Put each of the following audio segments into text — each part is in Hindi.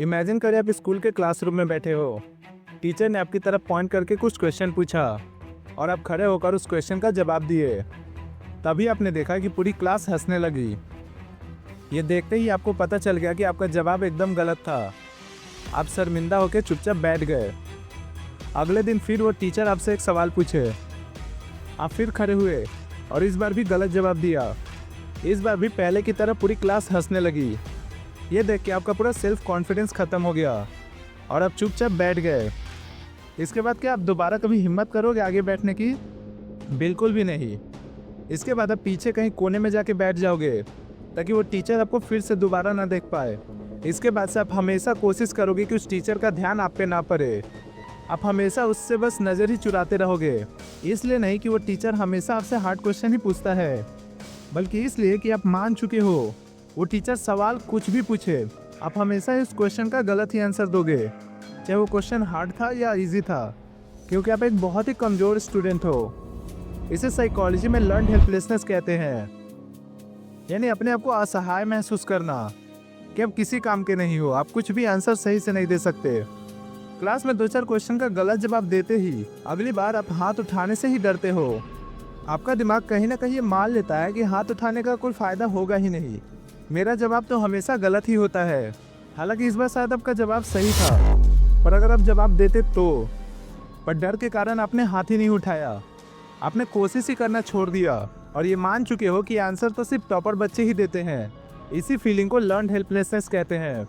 इमेजिन करें आप स्कूल के क्लासरूम में बैठे हो। टीचर ने आपकी तरफ पॉइंट करके कुछ क्वेश्चन पूछा और आप खड़े होकर उस क्वेश्चन का जवाब दिए। तभी आपने देखा कि पूरी क्लास हंसने लगी। ये देखते ही आपको पता चल गया कि आपका जवाब एकदम गलत था। आप शर्मिंदा होकर चुपचाप बैठ गए। अगले दिन फिर वो टीचर आपसे एक सवाल पूछे। आप फिर खड़े हुए और इस बार भी गलत जवाब दिया। इस बार भी पहले की तरह पूरी क्लास हंसने लगी। ये देख के आपका पूरा सेल्फ कॉन्फिडेंस खत्म हो गया और आप चुपचाप बैठ गए। इसके बाद क्या आप दोबारा कभी हिम्मत करोगे आगे बैठने की? बिल्कुल भी नहीं। इसके बाद आप पीछे कहीं कोने में जाके बैठ जाओगे ताकि वो टीचर आपको फिर से दोबारा ना देख पाए। इसके बाद से आप हमेशा कोशिश करोगे कि उस टीचर का ध्यान आप पे ना पड़े। आप हमेशा उससे बस नज़र ही चुराते रहोगे। इसलिए नहीं कि वो टीचर हमेशा आपसे हार्ड क्वेश्चन ही पूछता है, बल्कि इसलिए कि आप मान चुके हो वो टीचर सवाल कुछ भी पूछे, आप हमेशा इस क्वेश्चन का गलत ही आंसर दोगे, चाहे वो क्वेश्चन हार्ड था या इजी था, क्योंकि आप एक बहुत ही कमज़ोर स्टूडेंट हो। इसे साइकोलॉजी में लर्न हेल्पलेसनेस कहते हैं, यानी अपने आप को असहाय महसूस करना कि आप किसी काम के नहीं हो, आप कुछ भी आंसर सही से नहीं दे सकते। क्लास में 2-4 क्वेश्चन का गलत जवाब देते ही अगली बार आप हाथ उठाने से ही डरते हो। आपका दिमाग कहीं ना कहीं ये मान लेता है कि हाथ उठाने का कोई फ़ायदा होगा ही नहीं, मेरा जवाब तो हमेशा गलत ही होता है। हालांकि इस बार शायद आपका जवाब सही था, पर अगर आप जवाब देते तो, पर डर के कारण आपने हाथ ही नहीं उठाया। आपने कोशिश ही करना छोड़ दिया और ये मान चुके हो कि आंसर तो सिर्फ टॉपर बच्चे ही देते हैं। इसी फीलिंग को लर्न हेल्पलेसनेस कहते हैं,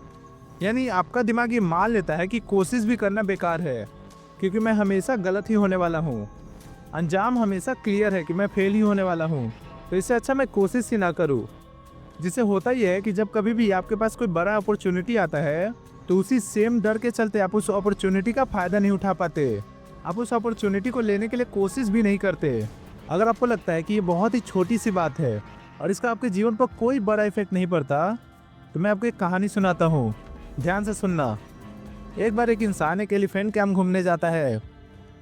यानी आपका दिमाग ये मान लेता है कि कोशिश भी करना बेकार है, क्योंकि मैं हमेशा गलत ही होने वाला हूँ, अंजाम हमेशा क्लियर है कि मैं फेल ही होने वाला हूँ, तो इससे अच्छा मैं कोशिश ही ना करूँ। जिससे होता ही है कि जब कभी भी आपके पास कोई बड़ा अपॉर्चुनिटी आता है तो उसी सेम डर के चलते आप उस अपॉर्चुनिटी का फ़ायदा नहीं उठा पाते, आप उस अपॉर्चुनिटी को लेने के लिए कोशिश भी नहीं करते। अगर आपको लगता है कि ये बहुत ही छोटी सी बात है और इसका आपके जीवन पर कोई बड़ा इफेक्ट नहीं पड़ता, तो मैं आपको एक कहानी सुनाता हूँ, ध्यान से सुनना। एक बार एक इंसान एक एलिफेंट कैंप घूमने जाता है।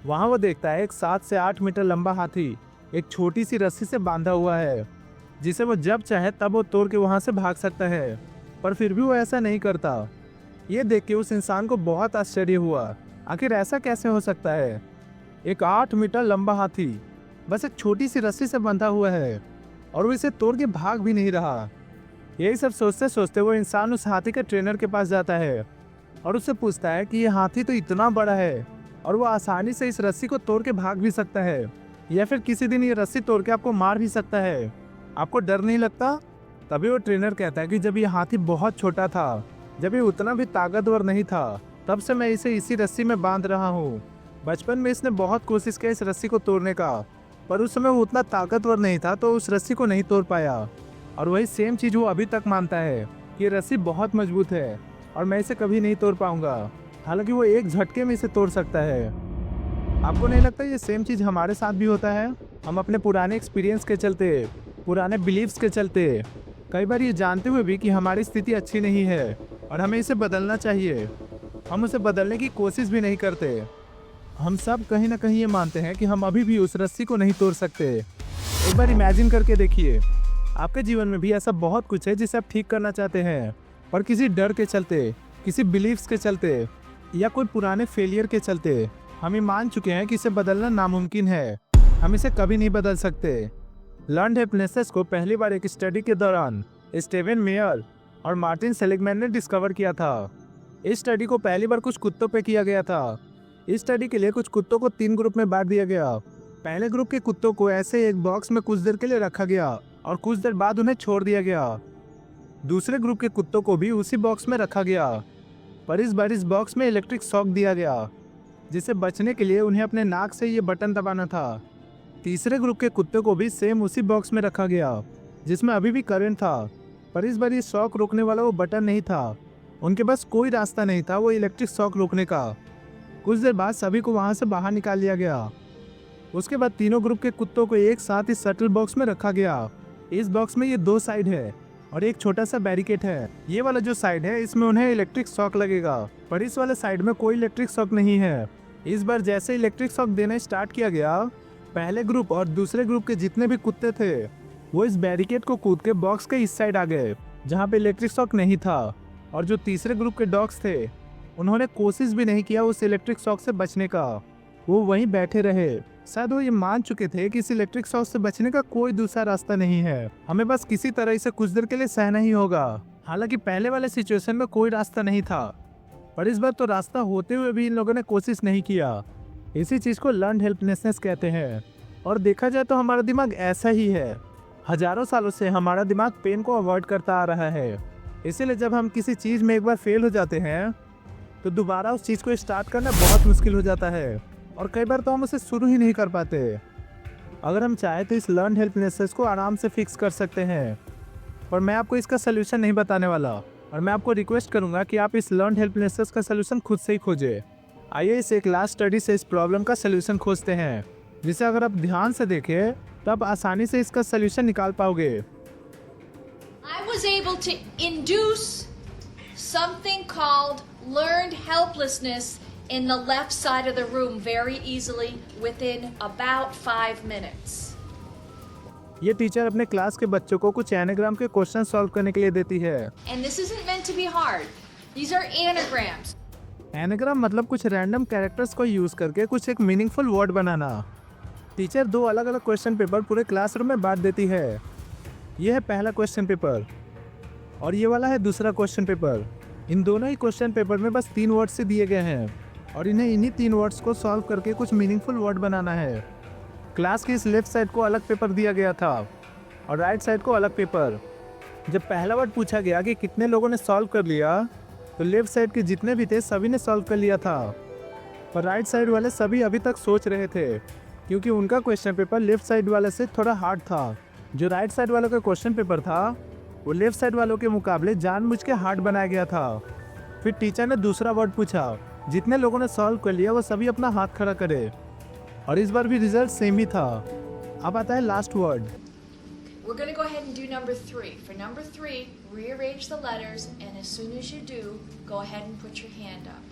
वहाँ वो देखता है एक 7 से 8 मीटर लंबा हाथी एक छोटी सी रस्सी से बांधा हुआ है, जिसे वो जब चाहे तब वो तोड़ के वहाँ से भाग सकता है, पर फिर भी वो ऐसा नहीं करता। ये देख के उस इंसान को बहुत आश्चर्य हुआ, आखिर ऐसा कैसे हो सकता है? एक 8 मीटर लंबा हाथी बस एक छोटी सी रस्सी से बंधा हुआ है और वो इसे तोड़ के भाग भी नहीं रहा। यही सब सोचते सोचते वो इंसान उस हाथी के ट्रेनर के पास जाता है और उससे पूछता है कि ये हाथी तो इतना बड़ा है और वो आसानी से इस रस्सी को तोड़ के भाग भी सकता है, या फिर किसी दिन ये रस्सी तोड़ के आपको मार भी सकता है, आपको डर नहीं लगता? तभी वो ट्रेनर कहता है कि जब ये हाथी बहुत छोटा था, जब ये उतना भी ताकतवर नहीं था, तब से मैं इसे इसी रस्सी में बांध रहा हूँ। बचपन में इसने बहुत कोशिश की इस रस्सी को तोड़ने का, पर उस समय वो उतना ताकतवर नहीं था तो उस रस्सी को नहीं तोड़ पाया। और वही सेम चीज़ वो अभी तक मानता है कि ये रस्सी बहुत मजबूत है और मैं इसे कभी नहीं तोड़ पाऊंगा, हालांकि वो एक झटके में इसे तोड़ सकता है। आपको नहीं लगता ये सेम चीज़ हमारे साथ भी होता है? हम अपने पुराने एक्सपीरियंस के चलते, पुराने बिलीव्स के चलते, कई बार ये जानते हुए भी कि हमारी स्थिति अच्छी नहीं है और हमें इसे बदलना चाहिए, हम उसे बदलने की कोशिश भी नहीं करते। हम सब कहीं ना कहीं ये मानते हैं कि हम अभी भी उस रस्सी को नहीं तोड़ सकते। एक बार इमेजिन करके देखिए, आपके जीवन में भी ऐसा बहुत कुछ है जिसे आप ठीक करना चाहते हैं, पर किसी डर के चलते, किसी बिलीव्स के चलते या कोई पुराने फेलियर के चलते हम ये मान चुके हैं कि इसे बदलना नामुमकिन है, हम इसे कभी नहीं बदल सकते। लर्न हेल्पलेसनेस को पहली बार एक स्टडी के दौरान स्टीवन मेयर और मार्टिन सेलिगमैन ने डिस्कवर किया था। इस स्टडी को पहली बार कुछ कुत्तों पे किया गया था। इस स्टडी के लिए कुछ कुत्तों को 3 ग्रुप में बांट दिया गया। पहले ग्रुप के कुत्तों को ऐसे एक बॉक्स में कुछ देर के लिए रखा गया और कुछ देर बाद उन्हें छोड़ दिया गया। दूसरे ग्रुप के कुत्तों को भी उसी बॉक्स में रखा गया, पर इस बार इस बॉक्स में इलेक्ट्रिक शॉक दिया गया, जिससे बचने के लिए उन्हें अपने नाक से ये बटन दबाना था। तीसरे ग्रुप के कुत्ते को भी सेम उसी बॉक्स में रखा गया, जिसमें अभी भी करंट था, पर इस बार ये शॉक रोकने वाला वो बटन नहीं था। उनके पास कोई रास्ता नहीं था वो इलेक्ट्रिक शॉक रोकने का। कुछ देर बाद सभी को वहाँ से बाहर निकाल लिया गया। उसके बाद तीनों ग्रुप के कुत्तों को एक साथ इस शटल बॉक्स में रखा गया। इस बॉक्स में ये 2 साइड है और एक छोटा सा बैरिकेड है। ये वाला जो साइड है इसमें उन्हें इलेक्ट्रिक शॉक लगेगा, पर इस वाले साइड में कोई इलेक्ट्रिक शॉक नहीं है। इस बार जैसे इलेक्ट्रिक शॉक देना स्टार्ट किया गया, पहले ग्रुप और दूसरे ग्रुप के जितने भी कुत्ते थे वो इस बैरिकेड को कूद के बॉक्स के इस साइड आ गए जहाँ पे इलेक्ट्रिक शॉक नहीं था, और जो तीसरे ग्रुप के डॉग्स थे उन्होंने कोशिश भी नहीं किया उस इलेक्ट्रिक शॉक से बचने का। वो वहीं बैठे रहे। शायद वो ये मान चुके थे कि इस इलेक्ट्रिक शॉक से बचने का कोई दूसरा रास्ता नहीं है, हमें बस किसी तरह इसे कुछ देर के लिए सहना ही होगा। हालांकि पहले वाले सिचुएशन में कोई रास्ता नहीं था, पर इस बार तो रास्ता होते हुए भी इन लोगों ने कोशिश नहीं किया। इसी चीज़ को लर्न हेल्पलेसनेस कहते हैं। और देखा जाए तो हमारा दिमाग ऐसा ही है। हजारों सालों से हमारा दिमाग पेन को अवॉइड करता आ रहा है। इसीलिए जब हम किसी चीज़ में एक बार फेल हो जाते हैं तो दोबारा उस चीज़ को स्टार्ट करना बहुत मुश्किल हो जाता है, और कई बार तो हम उसे शुरू ही नहीं कर पाते। अगर हम चाहें तो इस लर्न हेल्पलेसनेस को आराम से फिक्स कर सकते हैं, पर मैं आपको इसका सलूशन नहीं बताने वाला, और मैं आपको रिक्वेस्ट करूंगा कि आप इस लर्न हेल्पलेसनेस का सलूशन खुद से ही खोजें। आइए इस एक लास्ट स्टडी से इस प्रॉब्लम का सलूशन खोजते हैं, जिसे अगर आप ध्यान से देखें तो आप आसानी से इसका सलूशन निकाल पाओगे। I was able to induce something called learned helplessness in the left side of the room very easily within about 5 minutes. ये टीचर अपने क्लास के बच्चों को कुछ एनाग्राम के क्वेश्चन सॉल्व करने के लिए देती है। And this isn't meant to be hard. These are anagrams. Anagram मतलब कुछ रैंडम कैरेक्टर्स को यूज करके कुछ एक मीनिंगफुल वर्ड बनाना। टीचर 2 अलग अलग क्वेश्चन पेपर पूरे क्लासरूम में बांट देती है। यह है पहला क्वेश्चन पेपर और ये वाला है दूसरा क्वेश्चन पेपर। इन दोनों ही क्वेश्चन पेपर में बस 3 वर्ड्स से दिए गए हैं और इन्हें इन्हीं 3 वर्ड्स को सॉल्व करके कुछ मीनिंगफुल वर्ड बनाना है। क्लास की इस लेफ्ट साइड को अलग पेपर दिया गया था और राइट साइड को अलग पेपर। जब पहला वर्ड पूछा गया कि कितने लोगों ने सॉल्व कर लिया, तो लेफ्ट साइड के जितने भी थे सभी ने सॉल्व कर लिया था, पर राइट साइड वाले सभी अभी तक सोच रहे थे, क्योंकि उनका क्वेश्चन पेपर लेफ्ट साइड वाले से थोड़ा हार्ड था। जो राइट साइड वालों का क्वेश्चन पेपर था वो लेफ्ट साइड वालों के मुकाबले जानबूझ के हार्ड बनाया गया था। फिर टीचर ने दूसरा वर्ड पूछा, जितने लोगों ने सॉल्व कर लिया वो सभी अपना हाथ खड़ा करे, और इस बार भी रिजल्ट सेम ही था। अब आता है last word. We're going to go ahead and do number 3. For number 3, rearrange the letters, and as soon as you do, go ahead and put your hand up.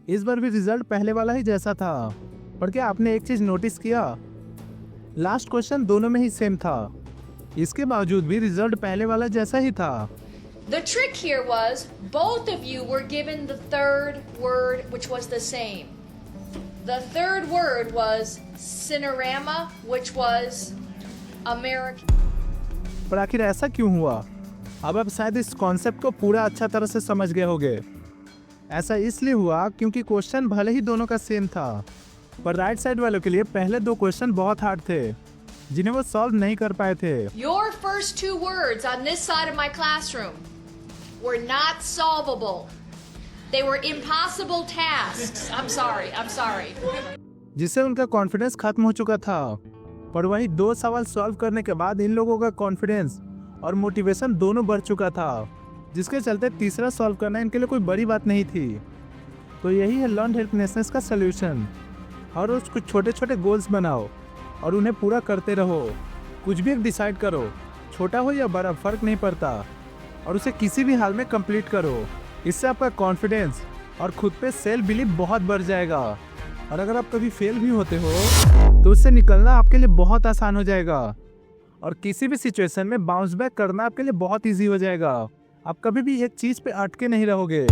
इस बार भी रिजल्ट पहले वाला ही जैसा था, पर क्या आपने एक चीज नोटिस किया? लास्ट क्वेश्चन दोनों में ही सेम था, इसके बावजूद भी रिजल्ट पहले वाला जैसा ही था। The trick here was both of you were given the third word, which was the same. The third word was Cinerama, which was American. पर आखिर ऐसा क्यों हुआ? अब आप शायद इस कॉन्सेप्ट को पूरा अच्छा तरह से समझ गए होंगे। ऐसा इसलिए हुआ क्योंकि क्वेश्चन भले ही दोनों का सेम था, पर राइट साइड वालों के लिए पहले 2 क्वेश्चन बहुत हार्ड थे, जिन्हें वो सॉल्व नहीं कर पाए थे। Your first 2 words on this side of my classroom were not solvable. They were impossible tasks. I'm sorry. जिससे उनका कॉन्फिडेंस खत्म हो चुका था, पर वही 2 सवाल सॉल्व करने के बाद इन लोगों का कॉन्फिडेंस और मोटिवेशन दोनों बढ़ चुका था, जिसके चलते तीसरा सॉल्व करना इनके लिए कोई बड़ी बात नहीं थी। तो यही है लर्न हेल्पलेसनेस का सलूशन। हर रोज कुछ छोटे छोटे गोल्स बनाओ और उन्हें पूरा करते रहो। कुछ भी एक डिसाइड करो, छोटा हो या बड़ा फर्क नहीं पड़ता, और उसे किसी भी हाल में कंप्लीट करो। इससे आपका कॉन्फिडेंस और खुद पे सेल्फ बिलीव बहुत बढ़ जाएगा, और अगर आप कभी फेल भी होते हो तो उससे निकलना आपके लिए बहुत आसान हो जाएगा, और किसी भी सिचुएशन में बाउंस बैक करना आपके लिए बहुत ईजी हो जाएगा। आप कभी भी एक चीज़ पे अटके नहीं रहोगे।